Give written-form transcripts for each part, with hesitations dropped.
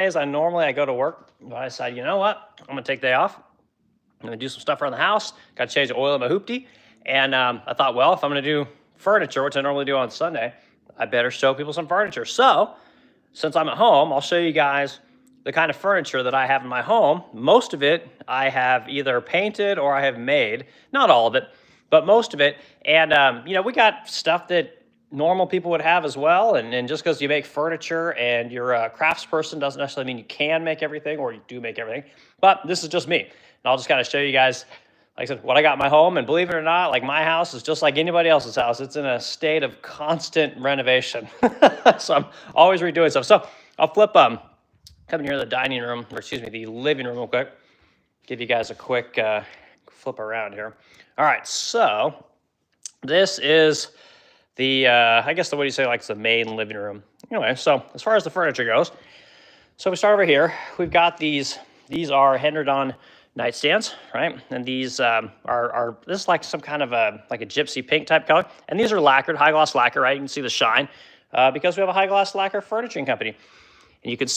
days I go to work, but I decided, you know what? I'm gonna take the day off. I'm gonna do some stuff around the house. Got to change the oil in my hoopty. And I thought, well, if I'm gonna do furniture, which I normally do on Sunday, I better show people some furniture. So since I'm at home, I'll show you guys the kind of furniture that I have in my home. Most of it I have either painted or I have made. Not all of it, but most of it. And we got stuff that normal people would have as well. And just because you make furniture and you're a craftsperson doesn't necessarily mean you can make everything or you do make everything. But this is just me. And I'll just kind of show you guys, like I said, what I got in my home. And believe it or not, like my house is just like anybody else's house. It's in a state of constant renovation. So I'm always redoing stuff. So I'll flip come in here to the dining room, or excuse me, the living room real quick. Give you guys a quick flip around here. All right, so this is the, I guess what do you say, like the main living room. Anyway, so as far as the furniture goes, so we start over here. We've got these are Henredon nightstands, right? And these are this is like some kind of like a gypsy pink type color. And these are lacquered, high gloss lacquer, right? You can see the shine because we have a high gloss lacquer furnishing company. And you can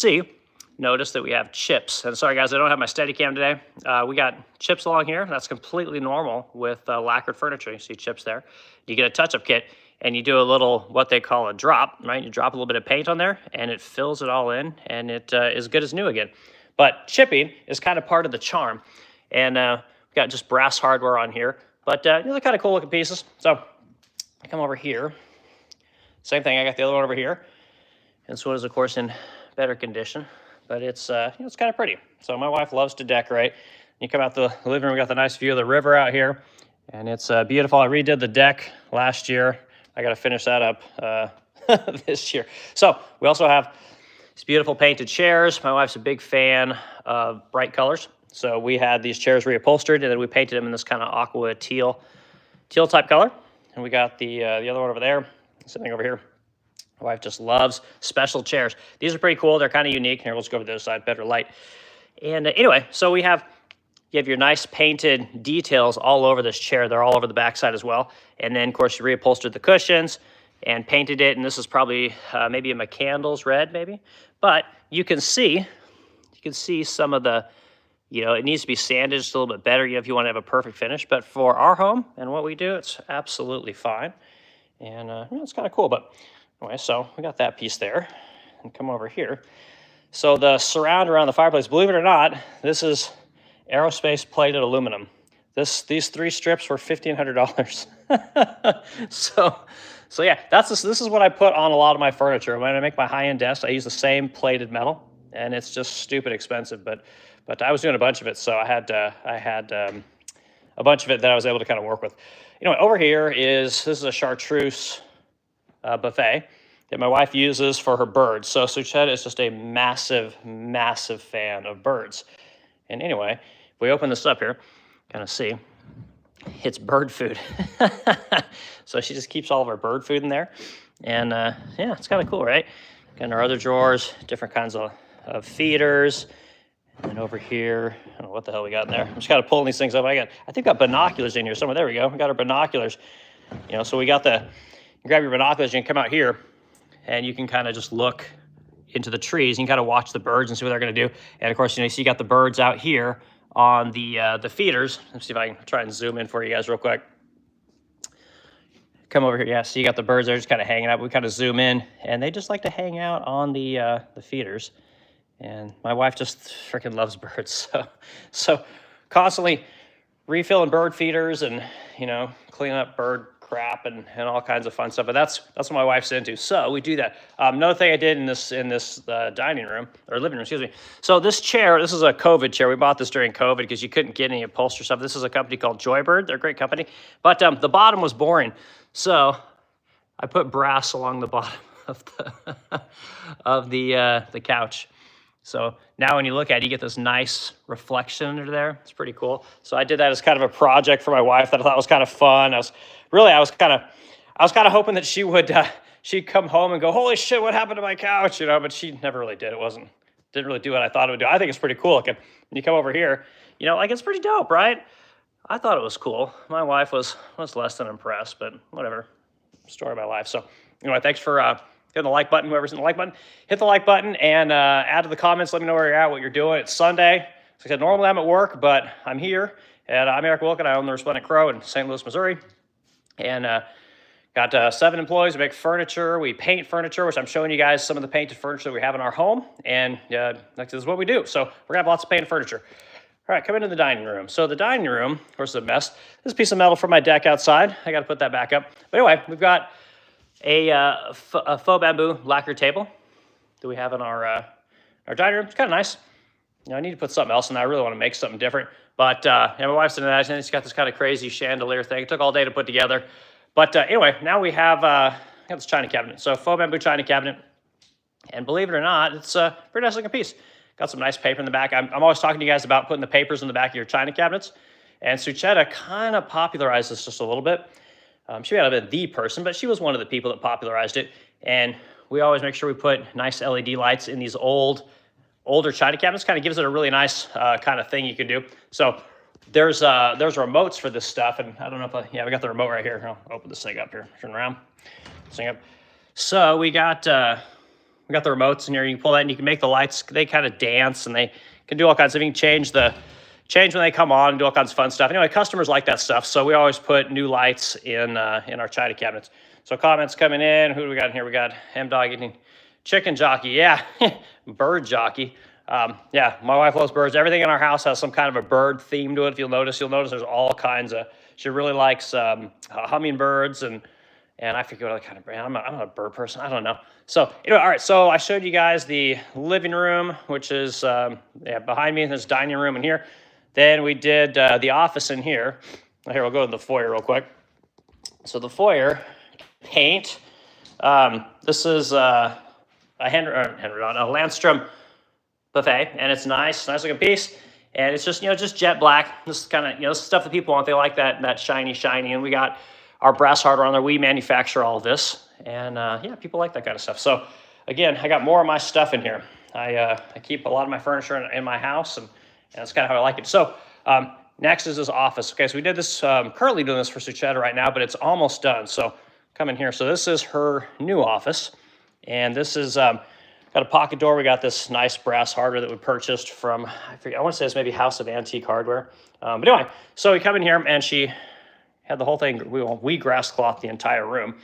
notice that we have chips. And sorry guys, I don't have my Steadicam today. We got chips along here. That's completely normal with lacquered furniture. You see chips there. You get a touch-up kit and you do a little, what they call a drop, right? You drop a little bit of paint on there and it fills it all in and it is good as new again. But chipping is kind of part of the charm. And we've got just brass hardware on here. But they're kind of cool looking pieces. So I come over here. Same thing, I got the other one over here. And this one is, of course, in better condition. But it's it's kind of pretty. So my wife loves to decorate. You come out the living room, we got the nice view of the river out here. And it's beautiful. I redid the deck last year. I got to finish that up this year. So we also have these beautiful painted chairs. My wife's a big fan of bright colors. So we had these chairs reupholstered, and then we painted them in this kind of aqua teal type color. And we got the other one over there, sitting over here. My wife just loves special chairs. These are pretty cool. They're kind of unique. Here, let's go to the other side, better light. And anyway, so you have your nice painted details all over this chair. They're all over the backside as well. And then, of course, you reupholstered the cushions and painted it. And this is probably maybe a McCandless red, maybe. But you can see some of the, it needs to be sanded just a little bit better, if you want to have a perfect finish. But for our home and what we do, it's absolutely fine. And it's kind of cool. But anyway, so we got that piece there. And come over here. So the surround around the fireplace, believe it or not, this is aerospace plated aluminum. These 3 strips were $1,500. So yeah, this is what I put on a lot of my furniture. When I make my high-end desks, I use the same plated metal, and it's just stupid expensive. But I was doing a bunch of it, so I had a bunch of it that I was able to kind of work with. Over here this is a chartreuse buffet that my wife uses for her birds. So Suchetta is just a massive, massive fan of birds. And anyway, if we open this up here, kind of see, it's bird food. So she just keeps all of our bird food in there. And yeah, it's kind of cool, right? Got our other drawers, different kinds of feeders. And over here, I don't know what the hell we got in there. I'm just kind of pulling these things up. I think I got binoculars in here somewhere. There we go. We got our binoculars. So we got you grab your binoculars, you can come out here, and you can kind of just look into the trees. You can kind of watch the birds and see what they're going to do. And of course, you see you got the birds out here on the feeders. Let's see if I can try and zoom in for you guys real quick. Come over here. Yeah, so you got the birds there just kind of hanging out. We kind of zoom in, and they just like to hang out on the feeders. And my wife just freaking loves birds. So constantly refilling bird feeders and, cleaning up bird crap and all kinds of fun stuff. But that's what my wife's into. So we do that. Another thing I did in this dining room or living room, excuse me. So this chair, this is a COVID chair. We bought this during COVID because you couldn't get any upholstery stuff. This is a company called Joybird. They're a great company. But the bottom was boring. So I put brass along the bottom of the couch. So now when you look at it, you get this nice reflection under there. It's pretty cool. So I did that as kind of a project for my wife that I thought was kind of fun. I was kind of hoping that she'd come home and go, holy shit, what happened to my couch? But she never really did. Didn't really do what I thought it would do. I think it's pretty cool looking. When you come over here, it's pretty dope, right? I thought it was cool. My wife was less than impressed, but whatever. Story of my life. So anyway, thanks for hit the like button, whoever's in the like button, hit the like button and add to the comments. Let me know where you're at, what you're doing. It's Sunday. Like I said, normally I'm at work, but I'm here. And I'm Eric Wilkin. I own the Resplendent Crow in St. Louis, Missouri. And got 7 employees. We make furniture. We paint furniture, which I'm showing you guys some of the painted furniture that we have in our home. And this is what we do. So we're going to have lots of painted furniture. All right, come into the dining room. So the dining room, of course, is a mess. This is a piece of metal from my deck outside. I got to put that back up. But anyway, we've got a faux bamboo lacquer table that we have in our dining room. It's kind of nice. You know, I need to put something else in there. I really want to make something different. But yeah, my wife's in that, and she's got this kind of crazy chandelier thing. It took all day to put together. But anyway, now we have got this china cabinet. So faux bamboo china cabinet. And believe it or not, it's a pretty nice looking piece. Got some nice paper in the back. I'm always talking to you guys about putting the papers in the back of your china cabinets. And Sucheta kind of popularized this just a little bit. She may not have been the person, but she was one of the people that popularized it. And we always make sure we put nice LED lights in these older china cabinets. Kind of gives it a really nice kind of thing you can do. So there's remotes for this stuff. And I don't know if yeah, we got the remote right here. I'll open this thing up here. Turn around. This thing up. So we got the remotes in here. You can pull that and you can make the lights. They kind of dance and they can do all kinds of. You can change when they come on and do all kinds of fun stuff. Anyway, customers like that stuff, so we always put new lights in our china cabinets. So comments coming in. Who do we got in here? We got M-Dog eating chicken jockey. Yeah, bird jockey. Yeah, my wife loves birds. Everything in our house has some kind of a bird theme to it. If you'll notice there's all kinds of. She really likes hummingbirds and I forget what other kind of brand. I'm not a bird person. I don't know. So anyway, all right. So I showed you guys the living room, which is behind me in this dining room in here. Then we did the office in here. Here, we'll go to the foyer real quick. So the foyer, paint. This is a Landstrom buffet, and it's nice looking piece. And it's just jet black. This is kind of this is stuff that people want. They like that shiny. And we got our brass hardware on there. We manufacture all of this, and yeah, people like that kind of stuff. So again, I got more of my stuff in here. I keep a lot of my furniture in my house, and that's kind of how I like it. So next is this office. Okay, so we did this, currently doing this for Sucheta right now, but it's almost done. So come in here. So this is her new office. And this is got a pocket door. We got this nice brass hardware that we purchased from, I want to say it's maybe House of Antique Hardware. But anyway, so we come in here and she had the whole thing, we grass cloth the entire room.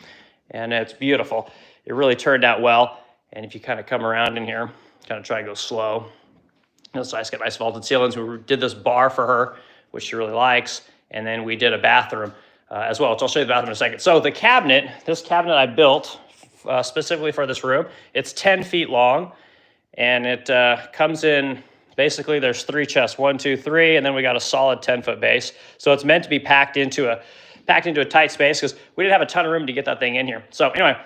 And it's beautiful. It really turned out well. And if you kind of come around in here, kind of try and go slow. It's nice, got nice vaulted ceilings. We did this bar for her, which she really likes. And then we did a bathroom as well. So I'll show you the bathroom in a second. So the cabinet, this cabinet I built specifically for this room, it's 10 feet long. And it comes in, basically there's 3 chests, 1, 2, 3, and then we got a solid 10-foot base. So it's meant to be packed into a tight space because we didn't have a ton of room to get that thing in here. So anyway,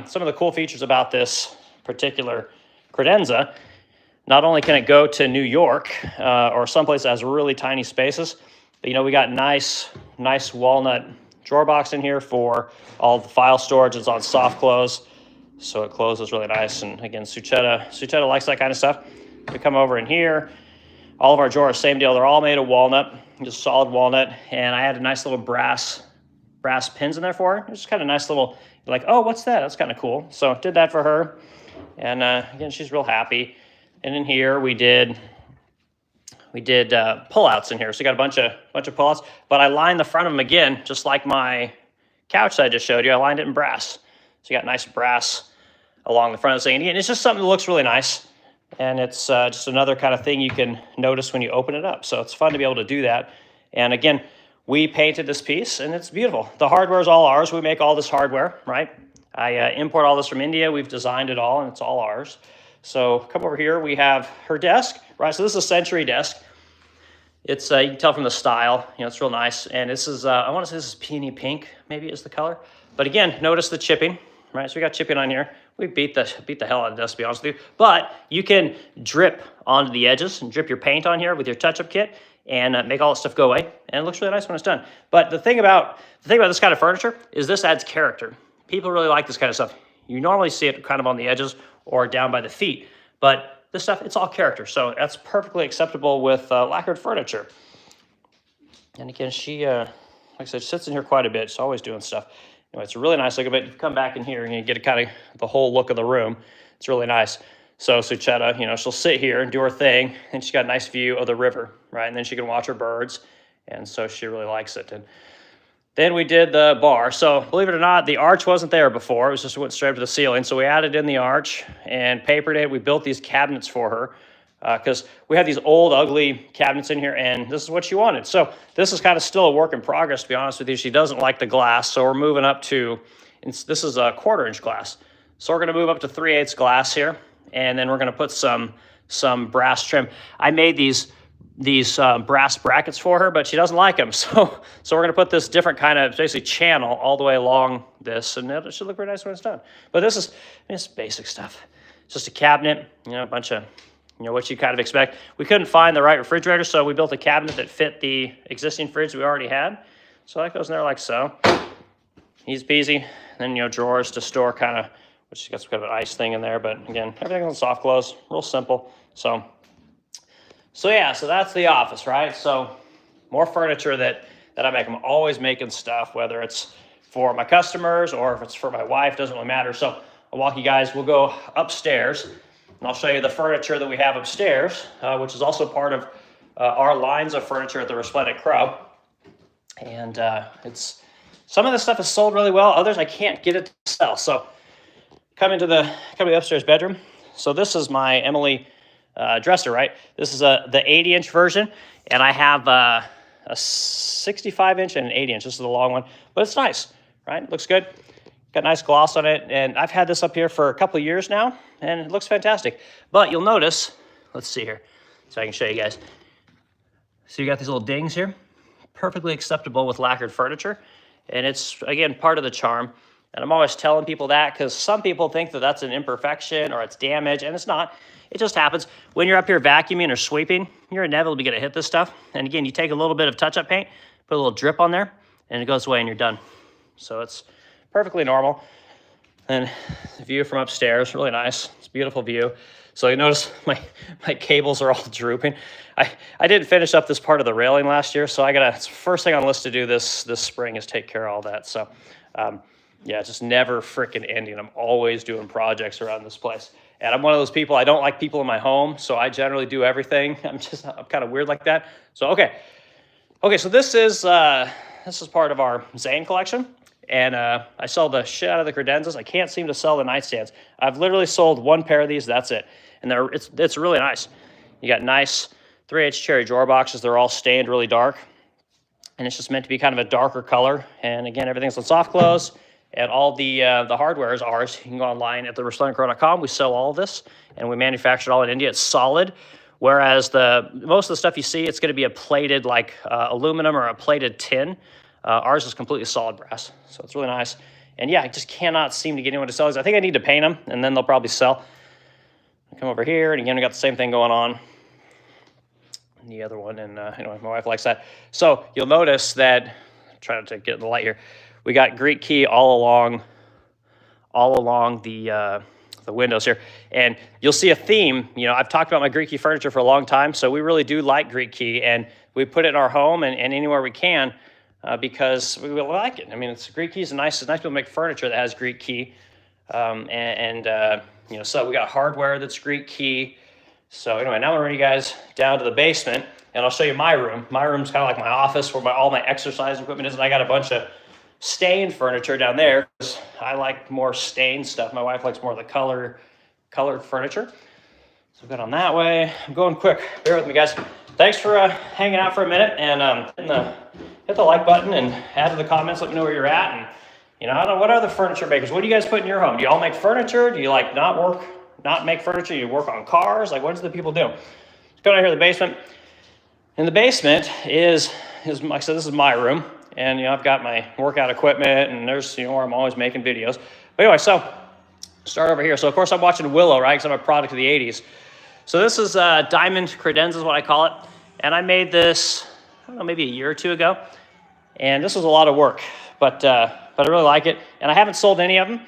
some of the cool features about this particular credenza, not only can it go to New York or someplace that has really tiny spaces, but we got nice walnut drawer box in here for all the file storage. It's on soft close, so it closes really nice. And again, Sucheta likes that kind of stuff. We come over in here, all of our drawers, same deal. They're all made of walnut, just solid walnut. And I had a nice little brass pins in there for her. It's just kind of nice little, like, oh, what's that? That's kind of cool. So did that for her. And again, she's real happy. And in here we did pull-outs in here. So you got a bunch of pull-outs, but I lined the front of them again, just like my couch that I just showed you. I lined it in brass. So you got nice brass along the front of the thing. And again, it's just something that looks really nice. And it's just another kind of thing you can notice when you open it up. So it's fun to be able to do that. And again, we painted this piece and it's beautiful. The hardware is all ours. We make all this hardware, right? I import all this from India. We've designed it all and it's all ours. So come over here, we have her desk, right? So this is a Century desk. It's, you can tell from the style, it's real nice. And this is, I want to say this is peony pink, maybe is the color. But again, notice the chipping, right? So we got chipping on here. We beat the hell out of this, to be honest with you. But you can drip onto the edges and drip your paint on here with your touch-up kit and make all that stuff go away. And it looks really nice when it's done. But the thing about this kind of furniture is this adds character. People really like this kind of stuff. You normally see it kind of on the edges or down by the feet, but this stuff, it's all character. So that's perfectly acceptable with lacquered furniture. And again, she, like I said, sits in here quite a bit. She's always doing stuff. Anyway, it's a really nice looking, but you come back in here and you get a kind of the whole look of the room. It's really nice. So Sucheta, she'll sit here and do her thing, and she's got a nice view of the river, right? And then she can watch her birds, and so she really likes it. And then we did the bar. So believe it or not, the arch wasn't there before. It was just went straight up to the ceiling. So we added in the arch and papered it. We built these cabinets for her because we had these old, ugly cabinets in here, and this is what she wanted. So this is kind of still a work in progress, to be honest with you. She doesn't like the glass, so we're moving up to, this is a 1/4-inch glass. So we're going to move up to 3/8 glass here, and then we're going to put some brass trim. I made these brass brackets for her, but she doesn't like them. So we're going to put this different kind of basically channel all the way along this, and it should look very nice when it's done. But this is just basic stuff. It's just a cabinet, a bunch of, what you kind of expect. We couldn't find the right refrigerator, so we built a cabinet that fit the existing fridge we already had. So that goes in there like so. Easy peasy. Then, drawers to store kind of, which got some kind of an ice thing in there, but again, everything's on soft close, real simple. So yeah, so that's the office, right? So more furniture that I make. I'm always making stuff, whether it's for my customers or if it's for my wife, doesn't really matter. So I'll walk you guys, we'll go upstairs, and I'll show you the furniture that we have upstairs, which is also part of our lines of furniture at the Resplendent Crow. And it's some of this stuff is sold really well, others I can't get it to sell. So come to the upstairs bedroom. So this is my Emily dresser, right? This is the 80-inch version, and I have a 65-inch and an 80-inch. This is the long one, but it's nice, right? It looks good. Got nice gloss on it, and I've had this up here for a couple of years now, and it looks fantastic. But you'll notice, let's see here, so I can show you guys. So you got these little dings here, perfectly acceptable with lacquered furniture, and it's, again, part of the charm. And I'm always telling people that because some people think that that's an imperfection or it's damage, and it's not. It just happens. When you're up here vacuuming or sweeping, you're inevitably going to hit this stuff. And again, you take a little bit of touch-up paint, put a little drip on there, and it goes away and you're done. So it's perfectly normal. And the view from upstairs, really nice. It's a beautiful view. So you notice my cables are all drooping. I didn't finish up this part of the railing last year, so it's the first thing on the list to do this spring is take care of all that. So yeah, it's just never freaking ending. I'm always doing projects around this place. And I'm one of those people, I don't like people in my home, so I generally do everything. I'm kind of weird like that. So, okay, so this is part of our Zane collection. And I sell the shit out of the credenzas. I can't seem to sell the nightstands. I've literally sold one pair of these, that's it. And it's really nice. You got nice 3/8 cherry drawer boxes. They're all stained really dark. And it's just meant to be kind of a darker color. And again, everything's on soft close. And all the hardware is ours. You can go online at theresplendentcrow.com. We sell all of this, and we manufacture it all in India. It's solid, whereas most of the stuff you see, it's going to be a plated, like aluminum or a plated tin. Ours is completely solid brass, so it's really nice. And yeah, I just cannot seem to get anyone to sell these. I think I need to paint them, and then they'll probably sell. I come over here, and again, we got the same thing going on. And the other one, and anyway, my wife likes that. So you'll notice that, I'm trying to get in the light here, we got Greek key all along the windows here. And you'll see a theme. I've talked about my Greek key furniture for a long time, so we really do like Greek key, and we put it in our home and anywhere we can because we really like it. I mean, Greek key is nice. It's nice to make furniture that has Greek key. So we got hardware that's Greek key. So anyway, now I'm going to bring you guys down to the basement, and I'll show you my room. My room's kind of like my office where all my exercise equipment is, and I got a bunch of stained furniture down there because I like more stained stuff. My wife likes more of the colored furniture. So I've got on that way. I'm going quick. Bear with me, guys. Thanks for hanging out for a minute, and hit the like button and add to the comments. Let me know where you're at. And I don't know, what other furniture makers? What do you guys put in your home? Do you all make furniture? Do you like not make furniture? Do you work on cars? Like, what do the people do? Let's go down here to the basement. In the basement is like I said, this is my room. And, I've got my workout equipment, and there's, where I'm always making videos. But anyway, so start over here. So, of course, I'm watching Willow, right, because I'm a product of the 80s. So this is Diamond Credenza is what I call it. And I made this, I don't know, maybe a year or two ago. And this was a lot of work, but I really like it. And I haven't sold any of them.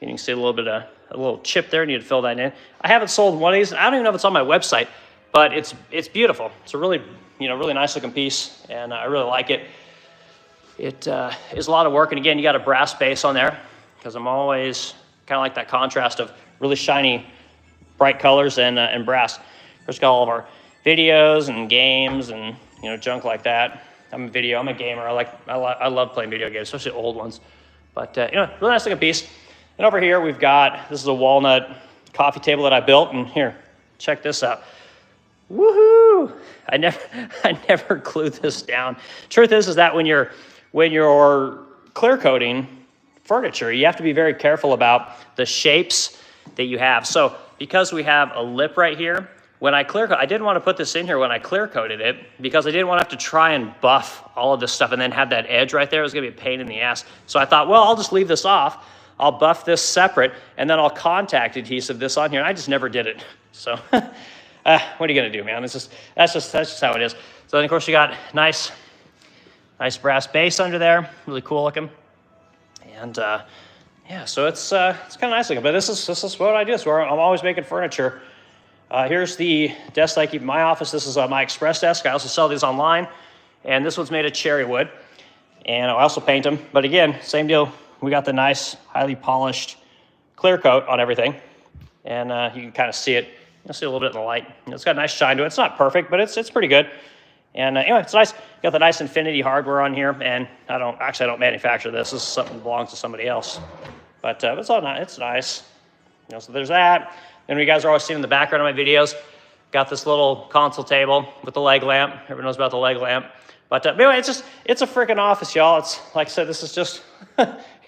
You can see a little chip there. I need to fill that in. I haven't sold one of these. I don't even know if it's on my website, but it's beautiful. It's a really, really nice looking piece, and I really like it. it is a lot of work. And again, you got a brass base on there because I'm always kind of like that contrast of really shiny, bright colors and brass. First got all of our videos and games and junk like that. I'm a gamer. I love playing video games, especially old ones. But really nice looking piece. And over here we've got, this is a walnut coffee table that I built, and here, check this out. Woohoo! I never glued this down. Truth is that when you're clear coating furniture, you have to be very careful about the shapes that you have. So because we have a lip right here, when I clear coat, I didn't want to put this in here when I clear coated it because I didn't want to have to try and buff all of this stuff and then have that edge right there. It was going to be a pain in the ass. So I thought, well, I'll just leave this off. I'll buff this separate, and then I'll contact adhesive this on here. And I just never did it. So what are you going to do, man? That's just how it is. So then, of course, you got nice brass base under there. Really cool looking. And yeah, so it's kind of nice looking. But this is what I do. So I'm always making furniture. Here's the desk that I keep in my office. This is my Express desk. I also sell these online. And this one's made of cherry wood. And I also paint them. But again, same deal. We got the nice, highly polished clear coat on everything. And you can kind of see it. You'll see a little bit in the light. It's got a nice shine to it. It's not perfect, but it's pretty good. And anyway, it's nice. Got the nice Infinity hardware on here. And I don't manufacture this. This is something that belongs to somebody else. But it's all nice. It's nice. So there's that. And you guys are always seeing in the background of my videos, got this little console table with the leg lamp. Everyone knows about the leg lamp. But anyway, it's a freaking office, y'all. It's like I said, this is just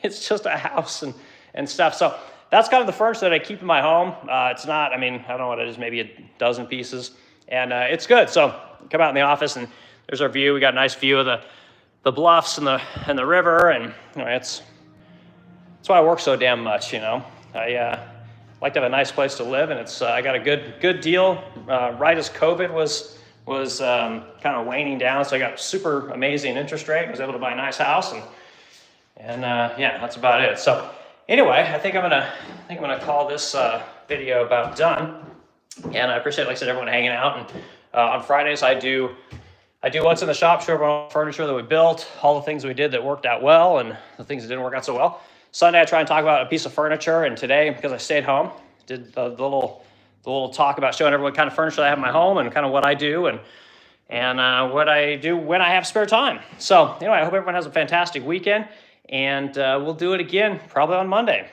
it's just a house and stuff. So that's kind of the furniture that I keep in my home. It's not, I don't know what it is, maybe a dozen pieces. And it's good. So come out in the office and there's our view. We got a nice view of the bluffs and the river. And that's why I work so damn much, I like to have a nice place to live, and I got a good deal right as COVID was kind of waning down. So I got super amazing interest rate. I was able to buy a nice house, and yeah, that's about it. So anyway, I think I'm gonna call this video about done. And I appreciate, like I said, everyone hanging out. And on Fridays I do what's in the shop, show everyone furniture that we built, all the things we did that worked out well, and the things that didn't work out so well. Sunday, I try and talk about a piece of furniture, and today, because I stayed home, did the little talk about showing everyone what kind of furniture I have in my home and kind of what I do and what I do when I have spare time. So anyway, I hope everyone has a fantastic weekend, and we'll do it again probably on Monday.